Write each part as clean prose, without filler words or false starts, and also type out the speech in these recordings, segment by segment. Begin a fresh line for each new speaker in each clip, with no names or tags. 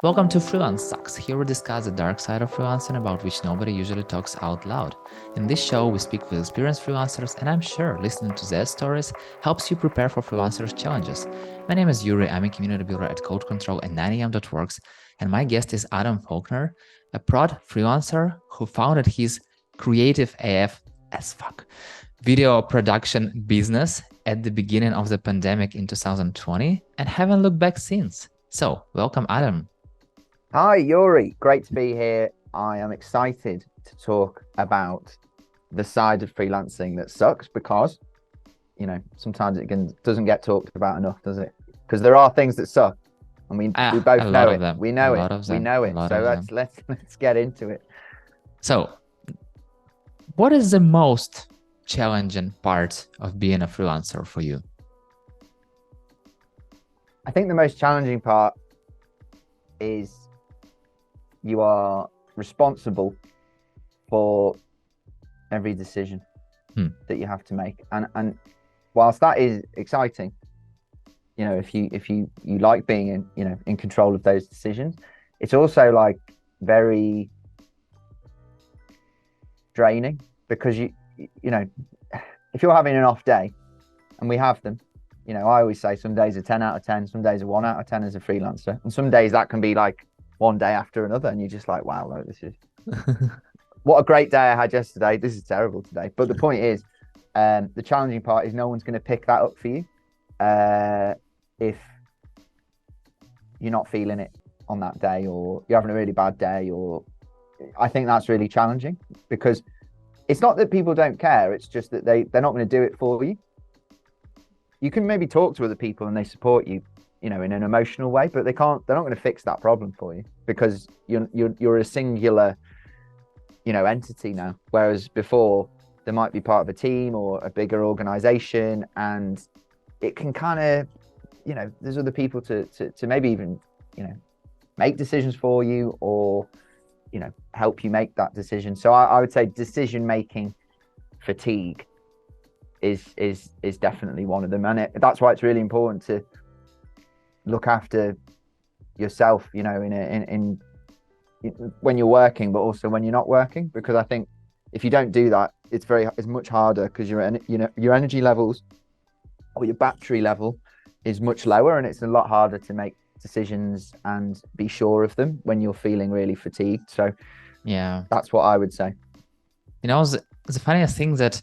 Welcome to Freelance Sucks. Here we discuss the dark side of freelancing about which nobody usually talks out loud. In this show, we speak with experienced freelancers, and I'm sure listening to their stories helps you prepare for freelancers' challenges. My name is Yuri, I'm a community builder at Code Control and 9am.works, and my guest is Adam Faulkner, a prod freelancer who founded his CreativeAF as fuck video production business at the beginning of the pandemic in 2020 and haven't looked back since. So, welcome, Adam.
Hi, Yuri. Great to be here. I am excited to talk about the side of freelancing that sucks because, sometimes doesn't get talked about enough, does it? Because there are things that suck, and we both know it. We know it. We know it. So let's get into it.
So, what is the most challenging part of being a freelancer for you?
I think the most challenging part is you are responsible for every decision that you have to make. And whilst that is exciting, if you like being in control of those decisions, it's also like very draining because if you're having an off day, and we have them, I always say some days are 10 out of 10, some days are 1 out of 10 as a freelancer. And some days that can be like one day after another. And you're just like, wow, like, this is what a great day I had yesterday. This is terrible today. But the point is, the challenging part is no one's going to pick that up for you if you're not feeling it on that day, or you're having a really bad day. Or I think that's really challenging because it's not that people don't care. It's just that they're not going to do it for you. You can maybe talk to other people and they support you, in an emotional way, but they're not going to fix that problem for you because you're a singular, entity now. Whereas before there might be part of a team or a bigger organization, and it can kind of, there's other people to maybe even, make decisions for you or, help you make that decision. So I would say decision-making fatigue is definitely one of them, and that's why it's really important to look after yourself, in when you're working, but also when you're not working, because I think if you don't do that, it's much harder because your energy levels or your battery level is much lower, and it's a lot harder to make decisions and be sure of them when you're feeling really fatigued. So
yeah,
that's what I would say.
The funniest thing that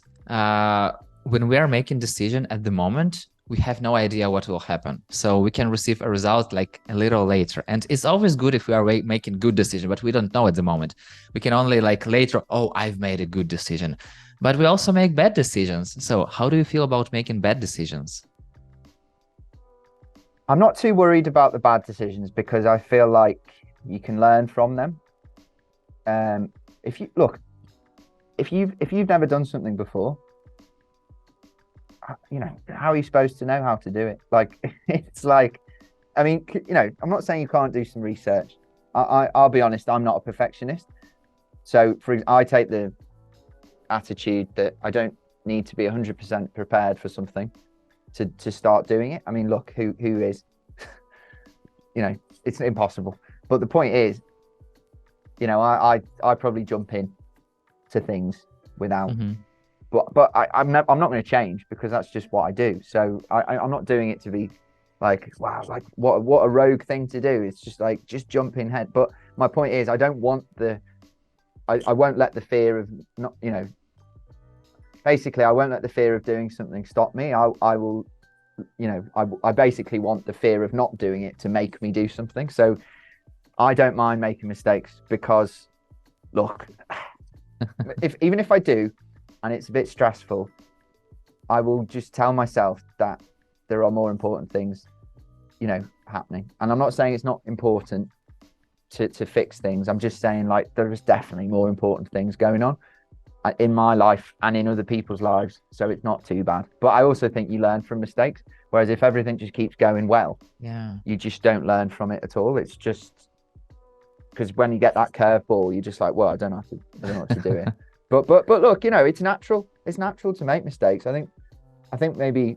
when we are making decision at the moment, we have no idea what will happen. So we can receive a result like a little later. And it's always good if we are making good decision, but we don't know at the moment. We can only like later, oh, I've made a good decision. But we also make bad decisions. So how do you feel about making bad decisions?
I'm not too worried about the bad decisions because I feel like you can learn from them. If you've never done something before, how are you supposed to know how to do it? Like, it's like, I mean, I'm not saying you can't do some research. I'll be honest, I'm not a perfectionist. So I take the attitude that I don't need to be 100% prepared for something to start doing it. I mean, look, who is, it's impossible. But the point is, I probably jump in to things without, but I'm not going to change because that's just what I do. So I'm not doing it to be like, wow, like what a rogue thing to do. It's just like, just jump in head. But my point is, I don't want I won't let the fear of not, basically I won't let the fear of doing something stop me. I will, I basically want the fear of not doing it to make me do something. So I don't mind making mistakes because, look, even if I do, and it's a bit stressful, I will just tell myself that there are more important things, happening. And I'm not saying it's not important to fix things. I'm just saying, like, there is definitely more important things going on in my life and in other people's lives. So it's not too bad. But I also think you learn from mistakes. Whereas if everything just keeps going well, you just don't learn from it at all. It's just because when you get that curveball, you're just like, well, I don't know what to do it. But look, it's natural. It's natural to make mistakes. I think maybe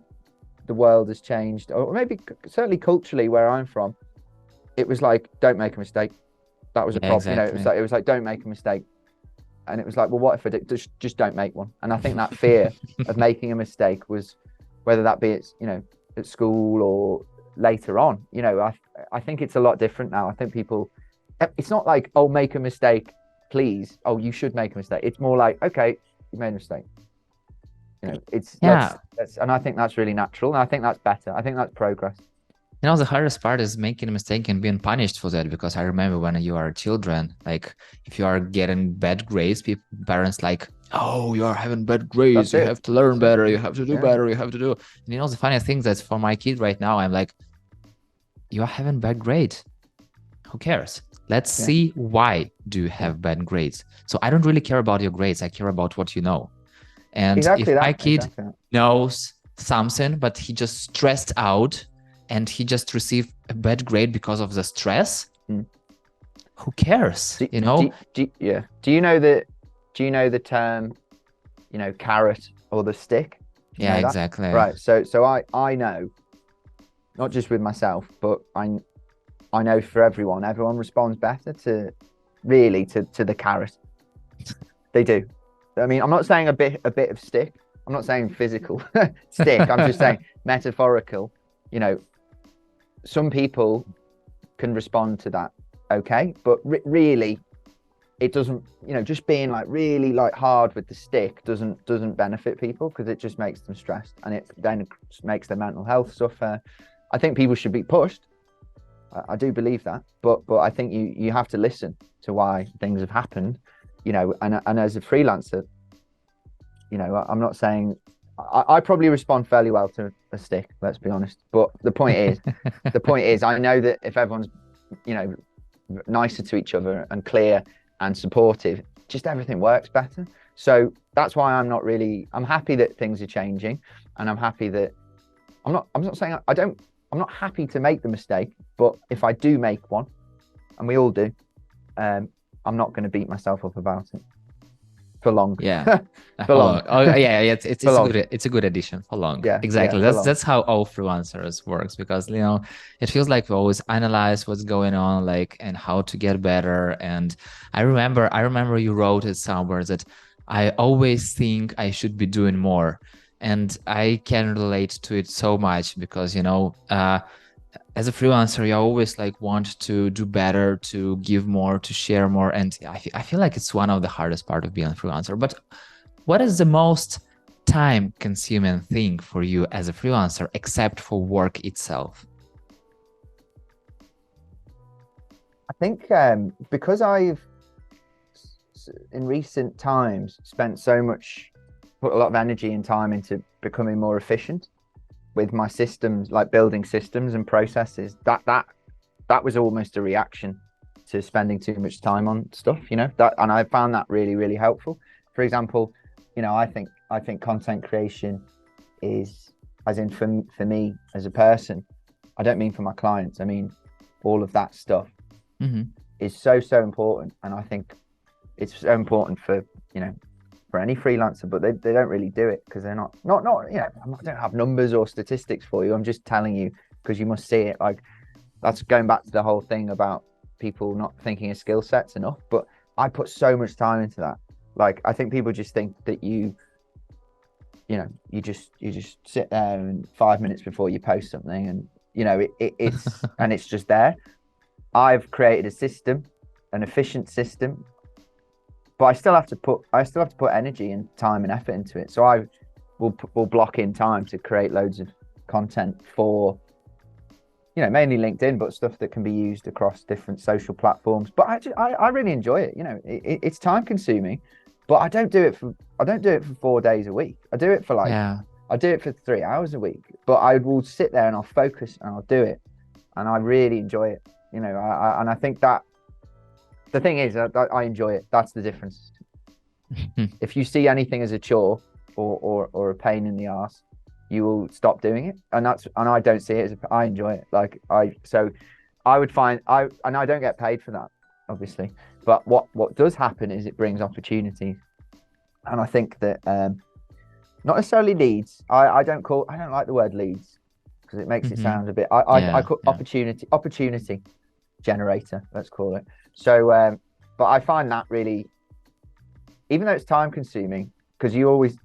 the world has changed, or maybe certainly culturally where I'm from, it was like, don't make a mistake. That was a problem.
exactly.
It was like, don't make a mistake. And it was like, well, what if I just don't make one? And I think that fear of making a mistake was, whether that be at school or later on, I think it's a lot different now. I think people, it's not like, oh, make a mistake, please. Oh, you should make a mistake. It's more like, okay, you made a mistake. It's and I think that's really natural. And I think that's better. I think that's progress.
The hardest part is making a mistake and being punished for that, because I remember when you are children, like if you are getting bad grades, parents like, oh, you are having bad grades, you have to learn better, you have to do better, you have to do. And the funny thing that's for my kid right now, I'm like, you are having bad grades. Who cares? Let's see why do you have bad grades. So I don't really care about your grades. I care about what you know. And if my kid knows something, but he just stressed out and he just received a bad grade because of the stress, who cares?
Do you know the term, carrot or the stick?
Yeah, exactly.
Right. So I know, not just with myself, but I know for everyone responds better to the carrot. They do. I mean, I'm not saying a bit of stick. I'm not saying physical stick. I'm just saying metaphorical. Some people can respond to that, okay, but really, it doesn't. Just being like really like hard with the stick doesn't benefit people, because it just makes them stressed, and it then makes their mental health suffer. I think people should be pushed. I do believe that, but I think you have to listen to why things have happened, and as a freelancer, I'm not saying I probably respond fairly well to a stick, let's be honest. But the point is, I know that if everyone's, nicer to each other and clear and supportive, just everything works better. So that's why I'm happy that things are changing, and I'm happy that I'm not saying I'm not happy to make the mistake, but if I do make one, and we all do, I'm not going to beat myself up about it for long.
Yeah. For long. Oh yeah, it's a good addition. For long. Yeah, exactly. That's how all freelancers works, because it feels like we always analyze what's going on, like, and how to get better. And I remember you wrote it somewhere that I always think I should be doing more. And I can relate to it so much, because as a freelancer, you always like want to do better, to give more, to share more. And I feel like it's one of the hardest part of being a freelancer. But what is the most time consuming thing for you as a freelancer, except for work itself?
I think because I've in recent times put a lot of energy and time into becoming more efficient with my systems, like building systems and processes, that was almost a reaction to spending too much time on stuff, and I found that really, really helpful. For example, I think content creation is, as in for me as a person, I don't mean for my clients, I mean all of that stuff is so important. And I think it's so important for for any freelancer, but they don't really do it, because they're not I don't have numbers or statistics for you. I'm just telling you because you must see it. Like, that's going back to the whole thing about people not thinking of skill sets enough. But I put so much time into that. Like, I think people just think that you just sit there and 5 minutes before you post something, and it's and it's just there. I've created a system, an efficient system, but I still have to put energy and time and effort into it. So I will block in time to create loads of content for, mainly LinkedIn, but stuff that can be used across different social platforms. But I really enjoy it. It's time consuming, but I don't do it for 4 days a week. I do it for I do it for 3 hours a week. But I will sit there and I'll focus and I'll do it, and I really enjoy it. And I think that. The thing is, I enjoy it. That's the difference. If you see anything as a chore or a pain in the ass, you will stop doing it. And I don't see it as I enjoy it. Like I would find I don't get paid for that, obviously. But what does happen is it brings opportunities. And I think that not necessarily leads. I don't like the word leads, because it makes it sound a bit. I call opportunity. generator, let's call it. So, but I find that really, even though it's time consuming, because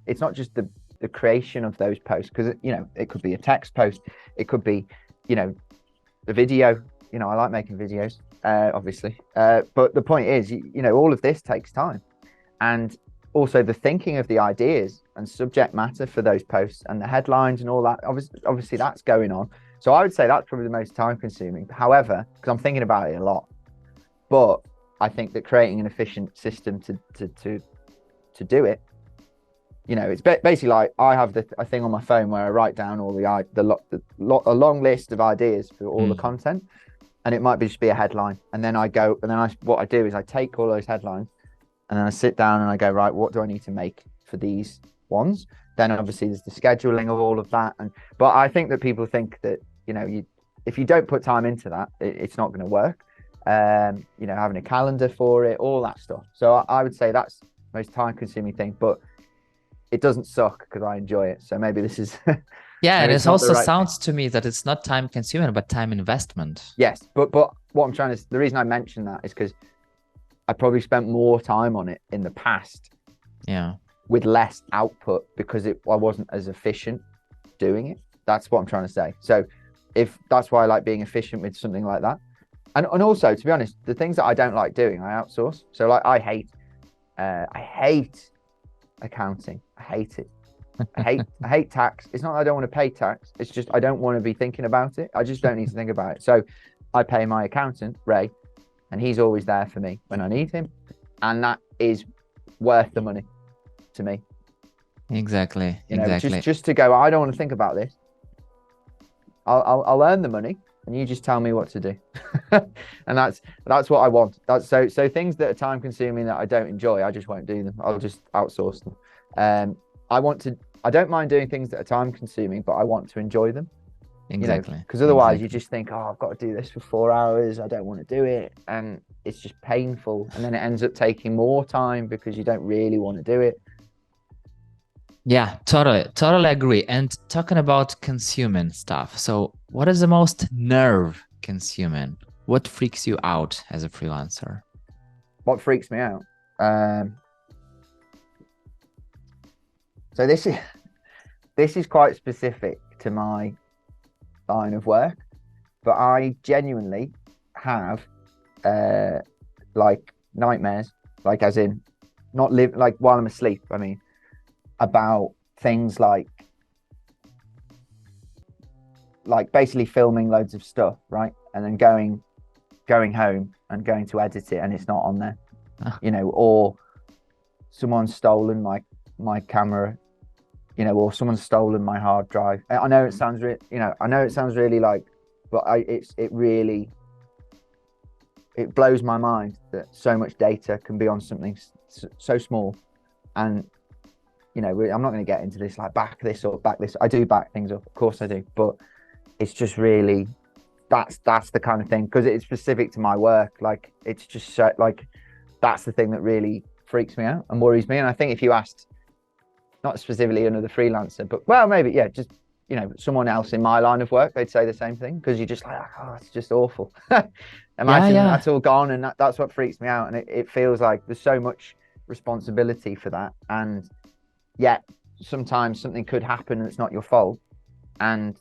it's not just the creation of those posts, because it could be a text post, it could be, the video. I like making videos, obviously. But the point is, all of this takes time, and also the thinking of the ideas and subject matter for those posts and the headlines and all that. Obviously that's going on. So I would say that's probably the most time consuming. However, because I'm thinking about it a lot, but I think that creating an efficient system to do it, it's basically like I have a thing on my phone where I write down all a long list of ideas for all the content, and it might just be a headline, and then what I do is I take all those headlines, and then I sit down and I go, right, what do I need to make for these ones? Then obviously there's the scheduling of all of that, but I think that people think that if you don't put time into that, it's not going to work. Having a calendar for it, all that stuff. So I would say that's the most time consuming thing, but it doesn't suck because I enjoy it. So maybe this is
yeah, and it also sounds to me that it's not time consuming but time investment.
Yes, but what I'm the reason I mention that is because I probably spent more time on it in the past, with less output, because I wasn't as efficient doing it. That's what I'm trying to say. So that's why I like being efficient with something like that. And also, to be honest, the things that I don't like doing, I outsource. So like I hate accounting. I hate it. I hate tax. It's not that I don't want to pay tax. It's just I don't want to be thinking about it. I just don't need to think about it. So I pay my accountant, Ray, and he's always there for me when I need him. And that is worth the money to me.
Exactly. Exactly.
Just to go, I don't want to think about this. I'll earn the money, and you just tell me what to do. And that's what I want. So things that are time consuming that I don't enjoy, I just won't do them. I'll just outsource them. I don't mind doing things that are time consuming, but I want to enjoy them.
Exactly.
Because otherwise you just think, I've got to do this for 4 hours. I don't want to do it. And it's just painful. And then it ends up taking more time because you don't really want to do it.
Yeah, totally agree. And talking about consuming stuff. So what is the most nerve consuming? What freaks you out as a freelancer?
What freaks me out? So this is quite specific to my line of work, but I genuinely have like nightmares, like as in not live like while I'm asleep. I mean, about things like basically filming loads of stuff, right? And then going home and going to edit it and it's not on there, or someone's stolen my camera, or someone's stolen my hard drive. I know it sounds really like, but it blows my mind that so much data can be on something so small. And I'm not going to get into this, like back this or back this. I do back things up, of course I do, but it's just really, that's the kind of thing, because it's specific to my work. Like, it's just so, like, that's the thing that really freaks me out and worries me. And I think if you asked, not specifically another freelancer, but well, maybe, yeah, just, someone else in my line of work, they'd say the same thing, because you're just like, it's just awful. Imagine that's all gone, and that's what freaks me out. And it feels like there's so much responsibility for that. And yet sometimes something could happen and it's not your fault. And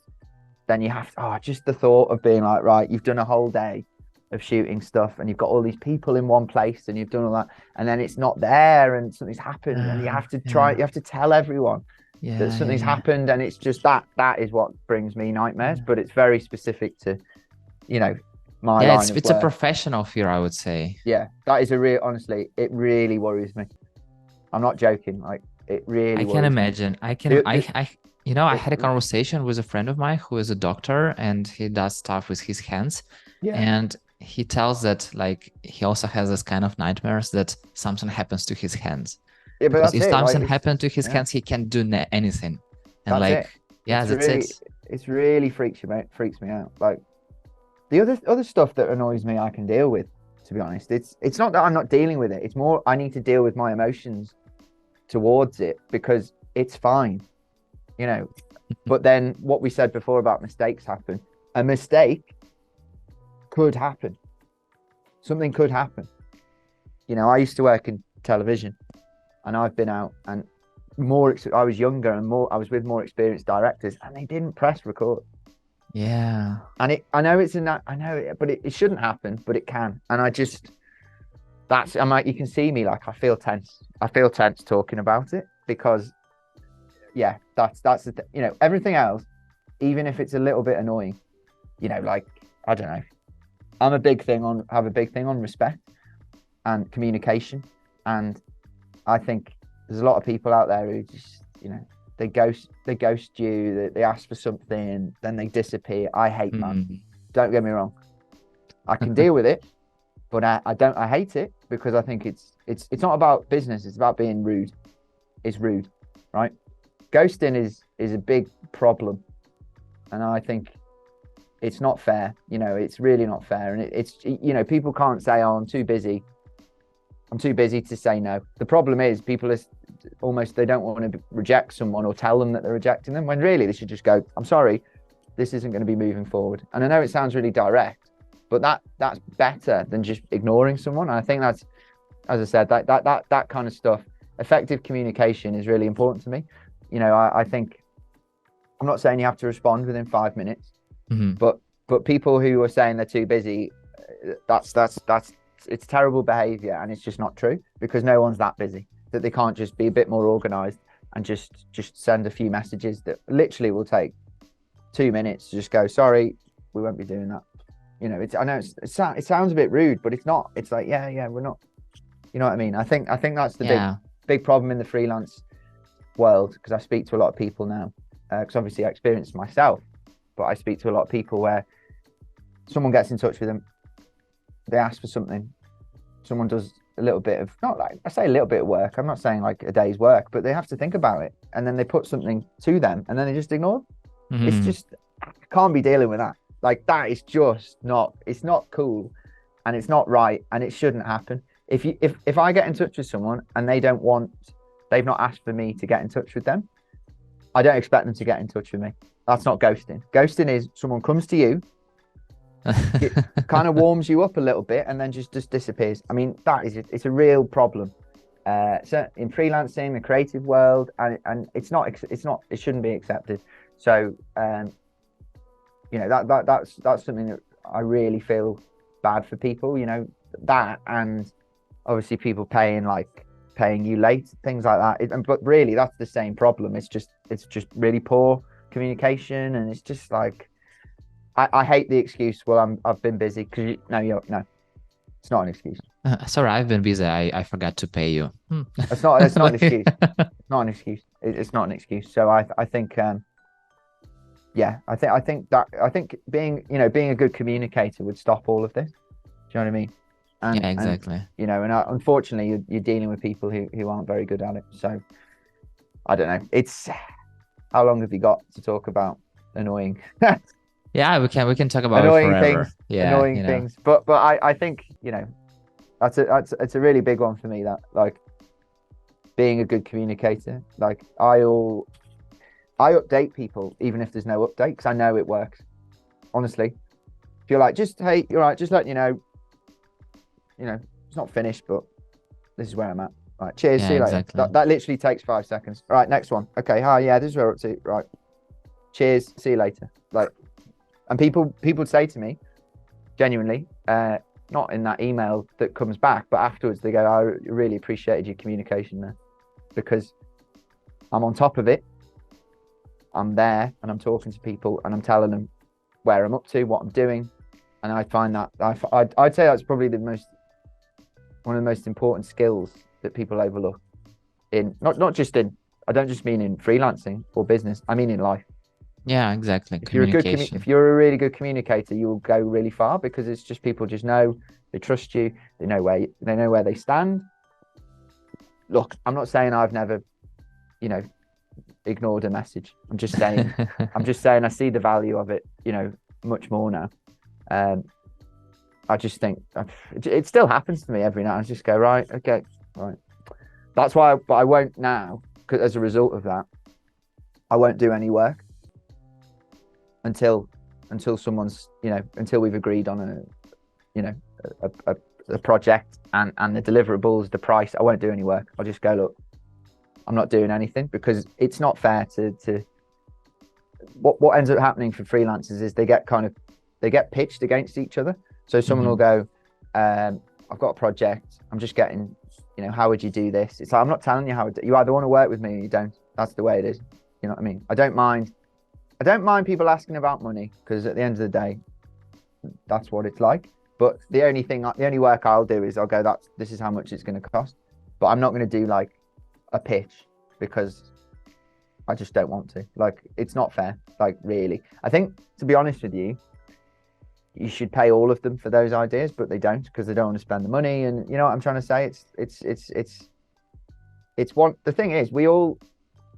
then you have to, just the thought of being like, right, you've done a whole day of shooting stuff and you've got all these people in one place and you've done all that, and then it's not there and something's happened, and you have to you have to tell everyone that something's happened. And it's just that is what brings me nightmares. But it's very specific to, my line of
it's
work.
a professional fear, I would say.
Yeah, that is honestly, it really worries me. I'm not joking. Like, it really.
I can imagine. I had a conversation with a friend of mine who is a doctor and he does stuff with his hands. Yeah. And he tells that, like, he also has this kind of nightmares that something happens to his hands. Yeah, but if something happens to his hands, he can't do anything. And that's it.
It's really freaks me out. Like, the other stuff that annoys me, I can deal with. To be honest, it's not that I'm not dealing with it. It's more I need to deal with my emotions towards it, because it's fine, But then what we said before about mistakes happen. A mistake could happen. something could happen. You know, I used to work in television, and I've been out and I was younger and I was with more experienced directors, and they didn't press record.
Yeah.
And I know but it shouldn't happen, but it can. And I'm like, you can see me, like, I feel tense talking about it, because yeah, that's you know, everything else, even if it's a little bit annoying, you know, like, I don't know, have a big thing on respect and communication. And I think there's a lot of people out there who just, you know, they ghost you, they ask for something, then they disappear. I hate that. Don't get me wrong, I can deal with it, but I hate it, because I think it's not about business, it's about being rude. It's rude, right? Ghosting is a big problem, and I think it's not fair. You know, it's really not fair. And it's, you know, people can't say, oh, I'm too busy to say no. The problem is people are almost, they don't want to reject someone or tell them that they're rejecting them, when really they should just go, I'm sorry, this isn't going to be moving forward. And I know it sounds really direct, but that's better than just ignoring someone. And I think that's, as I said, that kind of stuff, effective communication is really important to me. You know, I think, I'm not saying you have to respond within 5 minutes, but people who are saying they're too busy, it's terrible behavior, and it's just not true, because no one's that busy that they can't just be a bit more organized and just send a few messages that literally will take 2 minutes to just go, sorry, we won't be doing that. You know, I know it sounds a bit rude, but it's not. It's like, yeah, we're not. You know what I mean? I think that's the big problem in the freelance world, because I speak to a lot of people now, because obviously I experienced myself, but I speak to a lot of people where someone gets in touch with them, they ask for something, someone does a little bit of, not like, I say a little bit of work, I'm not saying like a day's work, but they have to think about it, and then they put something to them, and then they just ignore. It's just, I can't be dealing with that. Like, that is just not, it's not cool, and it's not right, and it shouldn't happen. If I get in touch with someone and they've not asked for me to get in touch with them, I don't expect them to get in touch with me. That's not ghosting. Ghosting is someone comes to you, it kind of warms you up a little bit, and then just disappears. I mean, it's a real problem. So in freelancing, the creative world, and it shouldn't be accepted. So, you know, that's something that I really feel bad for people. You know, that, and obviously people paying you late, things like that. But really, that's the same problem. It's just really poor communication, and it's just like, I hate the excuse, well, I've been busy, because no, it's not an excuse.
Sorry, I've been busy. I forgot to pay you.
It's not an excuse. It's not an excuse. It's not an excuse. So I think, yeah, I think being a good communicator would stop all of this. Do you know what I mean?
Yeah, exactly.
And, you know, and unfortunately, you're dealing with people who aren't very good at it. So I don't know. It's, how long have you got to talk about annoying?
Yeah, we can talk about
annoying
it forever.
things,
Yeah,
annoying things. But I think, you know, it's a really big one for me, that, like, being a good communicator. Like, I update people even if there's no update, because I know it works. Honestly, if you're like, hey, you're right, just letting you know, it's not finished, but this is where I'm at. Right, cheers, see you later.
Exactly.
That literally takes 5 seconds. All right, next one. Okay, hi, yeah, this is where we're up to. Right, cheers, see you later. Like, and people say to me, genuinely, not in that email that comes back, but afterwards they go, I really appreciated your communication there, because I'm on top of it. I'm there, and I'm talking to people, and I'm telling them where I'm up to, what I'm doing. And I find that I'd say that's probably one of the most important skills that people overlook, in not just in, I don't just mean in freelancing or business, I mean in life.
Yeah, exactly.
If you're a really good communicator, you will go really far, because it's just, people just know, they trust you, they know where they stand. Look, I'm not saying I've never, you know, ignored a message. I'm just saying I see the value of it, you know, much more now. I just think it still happens to me every now. I just go, right, okay, right. That's why, but I won't now, because as a result of that, I won't do any work until someone's, you know, until we've agreed on a the project and the deliverables, the price, I won't do any work. I'll just go, look, I'm not doing anything, because it's not fair to what ends up happening for freelancers is they get pitched against each other. So someone will go, I've got a project, I'm just getting, how would you do this? It's like, I'm not telling you how you either want to work with me or you don't. That's the way it is. You know what I mean? I don't mind people asking about money, because at the end of the day, that's what it's like. But the only work I'll do is I'll go, this is how much it's going to cost. But I'm not going to do like a pitch, because I just don't want to. Like, it's not fair. Like, really, I think, to be honest with you, you should pay all of them for those ideas, but they don't, because they don't want to spend the money. And you know what I'm trying to say? It's one. The thing is, we all,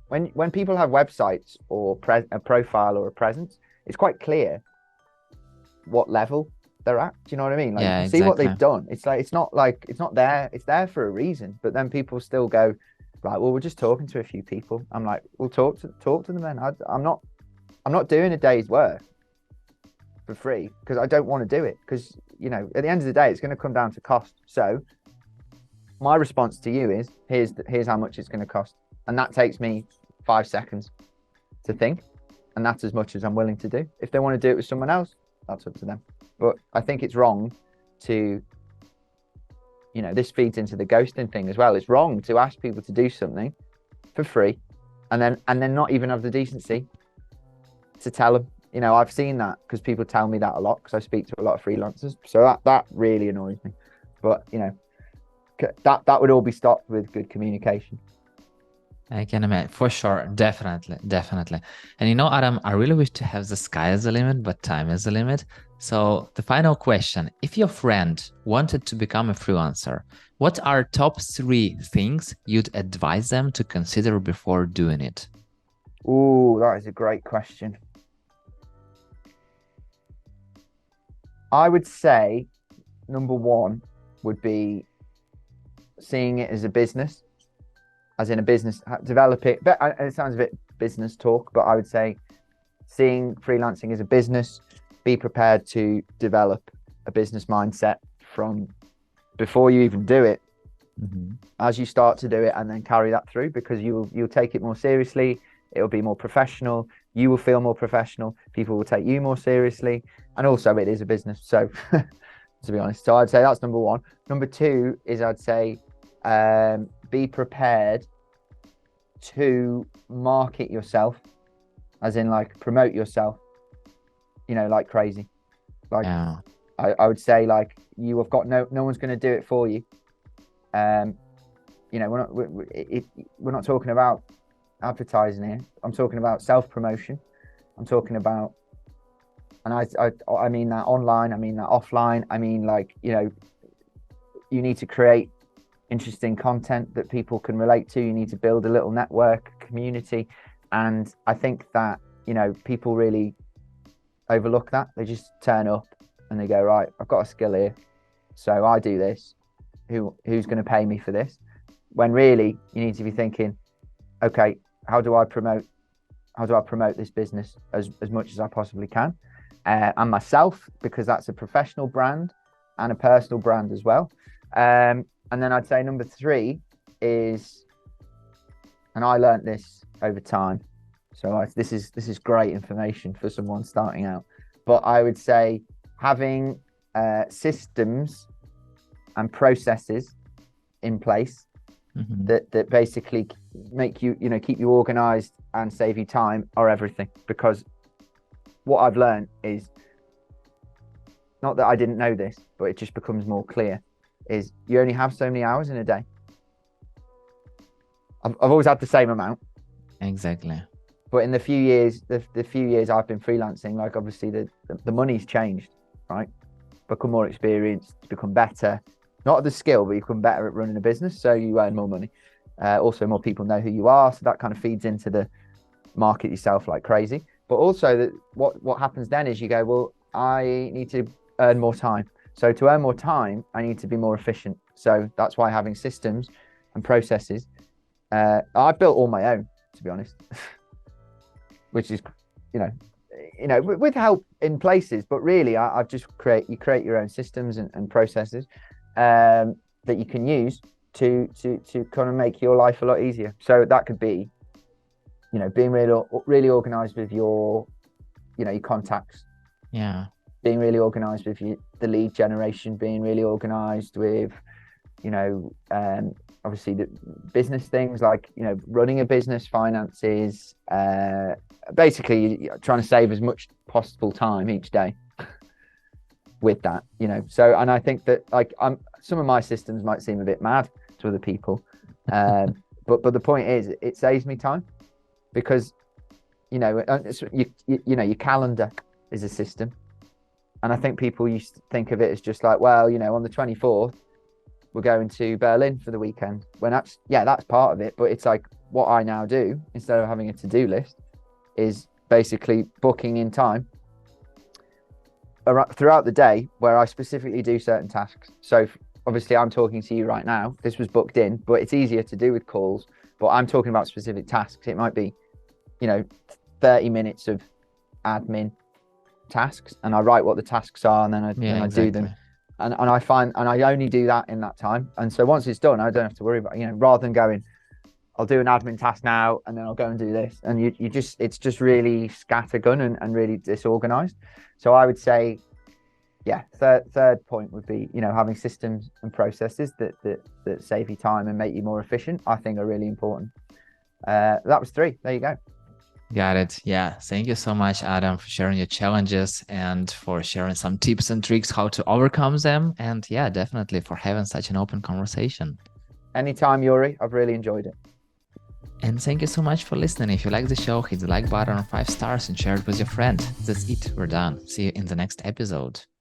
when people have websites or a profile or a presence, it's quite clear what level they're at. Do you know what I mean? Like,
Yeah,
you can see what
exactly.
they've done. It's not there. It's there for a reason. But then people still go, right, well, we're just talking to a few people. I'm like, well, talk to them then. I'm not doing a day's work for free, because I don't want to do it, because at the end of the day, it's going to come down to cost. So my response to you is, here's how much it's going to cost, and that takes me 5 seconds to think, and that's as much as I'm willing to do. If they want to do it with someone else, that's up to them. But I think it's wrong to, this feeds into the ghosting thing as well. It's wrong to ask people to do something for free and then not even have the decency to tell them. I've seen that, because people tell me that a lot, because I speak to a lot of freelancers. So that really annoys me. But that would all be stopped with good communication.
I can imagine, for sure, definitely. And Adam, I really wish to have the sky as the limit, but time is the limit. So the final question: if your friend wanted to become a freelancer, what are top 3 things you'd advise them to consider before doing it?
Oh, that is a great question. I would say number 1 would be seeing it as a business, as in a business, develop it. But it sounds a bit business talk, but I would say seeing freelancing as a business, be prepared to develop a business mindset from before you even do it, as you start to do it, and then carry that through, because you'll take it more seriously. It'll be more professional. You will feel more professional. People will take you more seriously. And also, it is a business. So, to be honest, so I'd say that's number 1. Number 2 is, I'd say, be prepared to market yourself, as in like promote yourself, like crazy. Like,
Yeah.
I would say, like, you have got no one's going to do it for you. We're not talking about advertising here. I'm talking about self-promotion. I'm talking about, and I mean that online, I mean that offline. I mean, like, you need to create interesting content that people can relate to. You need to build a little network, community. And I think that, people really overlook that. They just turn up and they go, right, I've got a skill here, so I do this. Who's going to pay me for this? When really you need to be thinking, okay, how do I promote this business as much as I possibly can, and myself, because that's a professional brand and a personal brand as well. And then I'd say number 3 is, and I learned this over time, so this is great information for someone starting out, but I would say having systems and processes in place that basically make you, keep you organized and save you time are everything. Because what I've learned is, not that I didn't know this, but it just becomes more clear, is you only have so many hours in a day. I've always had the same amount.
Exactly.
But in the few years I've been freelancing, like, obviously the money's changed, right? Become more experienced, become better. Not at the skill, but you become better at running a business, so you earn more money. Also, more people know who you are, so that kind of feeds into the market yourself like crazy. But also, that what happens then is you go, well, I need to earn more time. So to earn more time, I need to be more efficient. So that's why having systems and processes, I built all my own, to be honest, which is, with help in places, but really I've just create your own systems and processes. that you can use to kind of make your life a lot easier. So that could be, being really organized with your contacts.
Yeah.
Being really organized with the lead generation, being really organized with, obviously the business things like, running a business, finances, basically trying to save as much possible time each day with that, So, and I think that some of my systems might seem a bit mad to other people, but the point is, it saves me time because, your calendar is a system. And I think people used to think of it as just like, well, on the 24th, we're going to Berlin for the weekend. When that's part of it. But it's like what I now do, instead of having a to-do list, is basically booking in time throughout the day where I specifically do certain tasks. So obviously I'm talking to you right now. This was booked in, but it's easier to do with calls. But I'm talking about specific tasks. It might be, 30 minutes of admin tasks, and I write what the tasks are, and then I do them, and I only do that in that time. And so once it's done, I don't have to worry about, rather than going, I'll do an admin task now and then I'll go and do this, and it's just really scattergun and really disorganized. So I would say, third point would be, having systems and processes that save you time and make you more efficient, I think are really important. That was 3. There you go.
Got it. Yeah. Thank you so much, Adam, for sharing your challenges and for sharing some tips and tricks how to overcome them. And yeah, definitely for having such an open conversation.
Anytime, Yuri. I've really enjoyed it.
And thank you so much for listening. If you like the show, hit the like button on 5 stars and share it with your friend. That's it. We're done. See you in the next episode.